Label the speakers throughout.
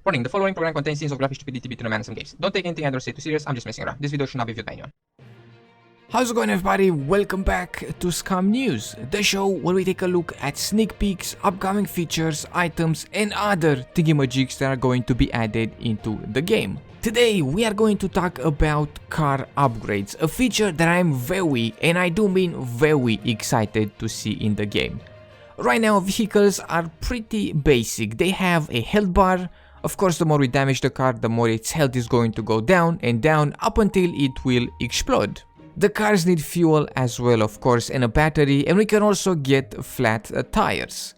Speaker 1: Warning, the following program contains scenes of graphic stupidity between a man and some gays. Don't take anything I don't say too serious, I'm just messing around. This video should not be viewed by anyone.
Speaker 2: How's it going, everybody? Welcome back to Scum News, the show where we take a look at sneak peeks, upcoming features, items and other thingamajigs that are going to be added into the game. Today we are going to talk about car upgrades, a feature that I'm very, and I do mean very, excited to see in the game. Right now vehicles are pretty basic. They have a health bar. Of course, the more we damage the car, the more its health is going to go down and down up until it will explode. The cars need fuel as well, of course, and a battery, and we can also get flat tires.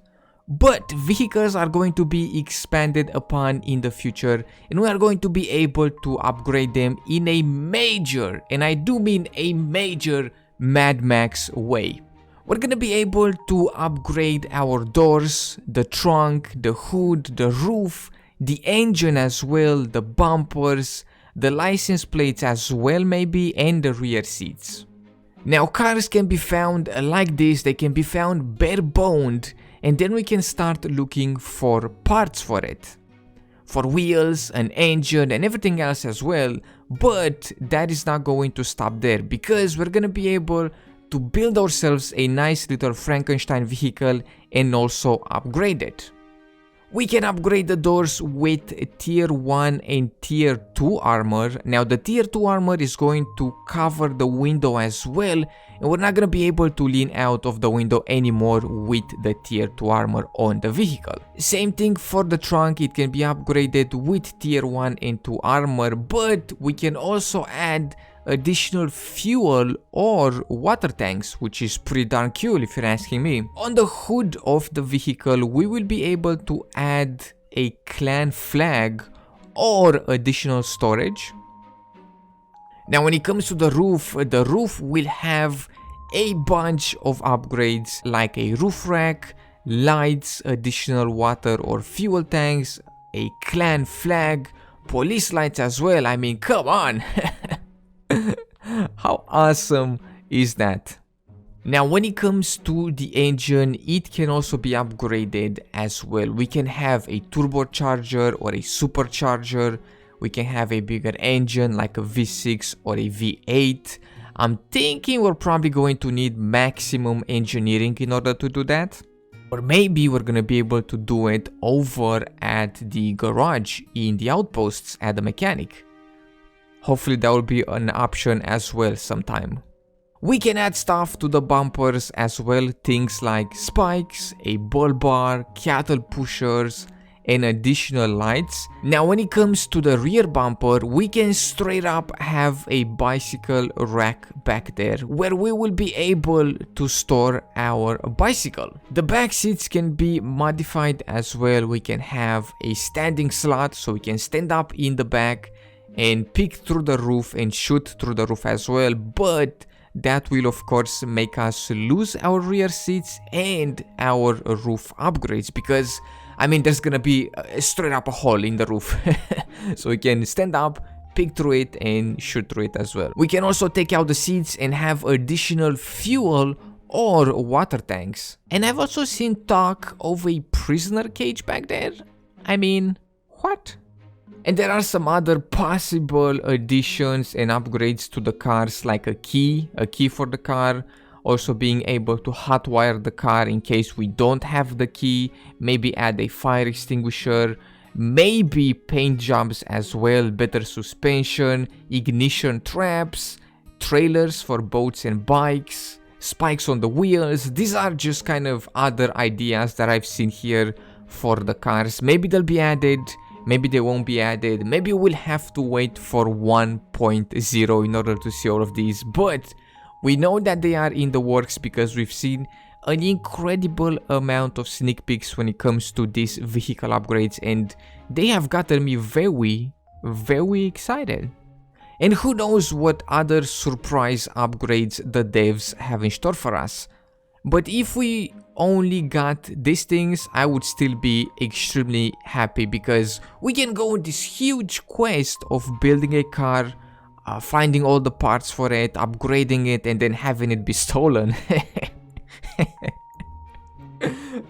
Speaker 2: But vehicles are going to be expanded upon in the future, and we are going to be able to upgrade them in a major, and I do mean a major, Mad Max way. We're gonna be able to upgrade our doors, the trunk, the hood, the roof, the engine as well, the bumpers, the license plates as well maybe, and the rear seats. Now cars can be found like this, they can be found bare boned, and then we can start looking for parts for it. For wheels, an engine and everything else as well, but that is not going to stop there because we're gonna be able to build ourselves a nice little Frankenstein vehicle and also upgrade it. We can upgrade the doors with tier 1 and tier 2 armor. Now the tier 2 armor is going to cover the window as well, and we're not going to be able to lean out of the window anymore with the tier 2 armor on the vehicle. Same thing for the trunk, it can be upgraded with tier 1 and 2 armor, but we can also add additional fuel or water tanks, which is pretty darn cool if you're asking me. On the hood of the vehicle we will be able to add a clan flag or additional storage. Now when it comes to the roof will have a bunch of upgrades like a roof rack, lights, additional water or fuel tanks, a clan flag, police lights as well. I mean, come on. How awesome is that? Now when it comes to the engine, it can also be upgraded as well. We can have a turbocharger or a supercharger. We can have a bigger engine like a V6 or a V8. I'm thinking we're probably going to need maximum engineering in order to do that. Or maybe we're gonna be able to do it over at the garage in the outposts at the mechanic. Hopefully that will be an option as well sometime. We can add stuff to the bumpers as well, things like spikes, a bull bar, cattle pushers, and additional lights. Now when it comes to the rear bumper, we can straight up have a bicycle rack back there where we will be able to store our bicycle. The back seats can be modified as well. We can have a standing slot so we can stand up in the back and peek through the roof and shoot through the roof as well, but that will of course make us lose our rear seats and our roof upgrades because I mean there's gonna be straight up a hole in the roof so we can stand up, peek through it and shoot through it as well. We can also take out the seats and have additional fuel or water tanks. And I've also seen talk of a prisoner cage back there. I mean, what? And there are some other possible additions and upgrades to the cars like a key for the car, also being able to hotwire the car in case we don't have the key, maybe add a fire extinguisher, maybe paint jobs as well, better suspension, ignition traps, trailers for boats and bikes, spikes on the wheels. These are just kind of other ideas that I've seen here for the cars. Maybe they'll be added. Maybe they won't be added, maybe we'll have to wait for 1.0 in order to see all of these, but we know that they are in the works because we've seen an incredible amount of sneak peeks when it comes to these vehicle upgrades and they have gotten me very, very excited. And who knows what other surprise upgrades the devs have in store for us. But if we only got these things, I would still be extremely happy because we can go on this huge quest of building a car, finding all the parts for it, upgrading it, and then having it be stolen.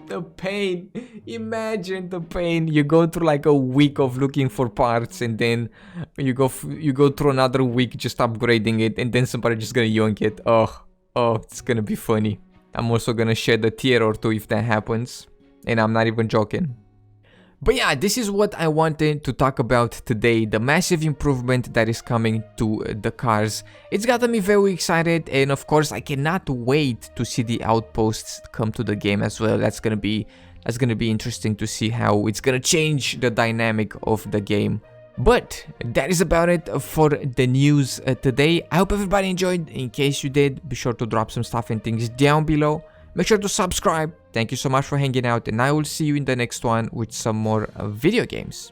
Speaker 2: The pain. Imagine the pain. You go through like a week of looking for parts, and then you go through another week just upgrading it, and then somebody just gonna yoink it. Oh, it's gonna be funny. I'm also gonna shed a tear or two if that happens, and I'm not even joking. But yeah, this is what I wanted to talk about today, the massive improvement that is coming to the cars. It's gotten me very excited, and of course I cannot wait to see the outposts come to the game as well. That's gonna be interesting to see how it's gonna change the dynamic of the game. But that is about it for the news today. I hope everybody enjoyed. In case you did, be sure to drop some stuff and things down below. Make sure to subscribe. Thank you so much for hanging out, and I will see you in the next one with some more video games.